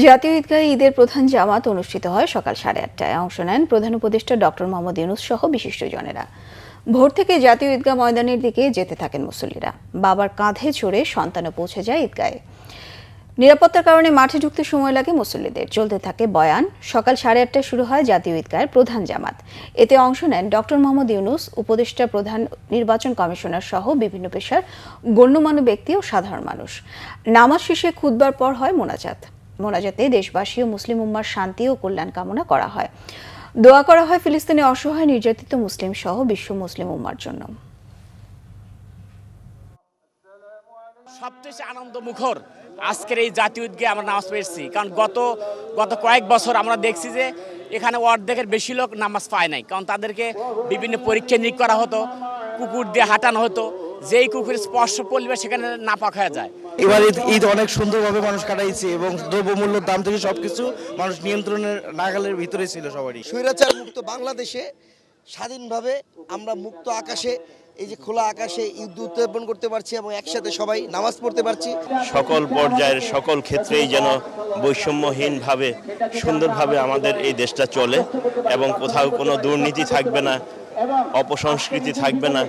জাতীয় ঈদগাহে ঈদের প্রধান জামাত অনুষ্ঠিত হয় সকাল 8:30টায়। অংশ নেন প্রধান উপদেষ্টা ডক্টর মোহাম্মদ ইউনূস সহ বিশিষ্টজনেরা। ভোর থেকে জাতীয় ঈদগাহ ময়দানের দিকে যেতে থাকেন মুসল্লিরা। বাবার কাঁধে চড়ে সন্তানও পৌঁছে যায় ঈদগাহে। নিরাপত্তার কারণে মাঠে ঢুকতে সময় লাগে মুসল্লিদের। চলতে থাকে বয়ান। সকাল 8:30টায় শুরু হয় জাতীয় ঈদগাহের প্রধান জামাত। এতে অংশ নেন ডক্টর মোহাম্মদ ইউনূস, উপদেষ্টা প্রধান, নির্বাচন কমিশনার সহ বিভিন্ন পেশার গণ্যমান্য ব্যক্তি ও সাধারণ মানুষ। নামাজ শেষে খুতবার পর হয় মোনাজাতে দেশবাসী ও মুসলিম উম্মার শান্তি ও কল্যাণ কামনা করা হয়। দোয়া করা হয় ফিলিস্তিনে অসহায় নির্যাতিত মুসলিম সহ বিশ্ব মুসলিম উম্মার জন্য। সবচেয়ে আনন্দ মুখর আজকের এই জাতীয় ঈদগাহে আমরা নামাজ পড়েছি, কারণ গত কয়েক বছর আমরা দেখছি যে এখানে অর্ধেকের বেশি লোক নামাজ পায় নাই, কারণ তাদেরকে বিভিন্ন পরীক্ষা নিরীক্ষা করা হতো, কুকুর দিয়ে হাঁটানো হতো, যেই কুকুরের স্পর্শ পড়লে সেখানে নাপাক হয়ে যায়। এবার ঈদ অনেক সুন্দরভাবে মানুষ কাটাইছে এবং দ্রব্যমূল্যের দাম থেকে সবকিছু মানুষ নিয়ন্ত্রণের নাগালের ভিতরে ছিল সবারই। স্বৈরাচার মুক্ত বাংলাদেশে স্বাধীনভাবে আমরা মুক্ত আকাশে, এই যে খোলা আকাশে ঈদ উদযাপন করতে পারছি এবং একসাথে সবাই নামাজ পড়তে পারছি। সকল পর্যায়ের সকল ক্ষেত্রেই যেন বৈষম্যহীনভাবে সুন্দরভাবে আমাদের এই দেশটা চলে এবং কোথাও কোনো দুর্নীতি থাকবে না, অপসংস্কৃতি থাকবে না।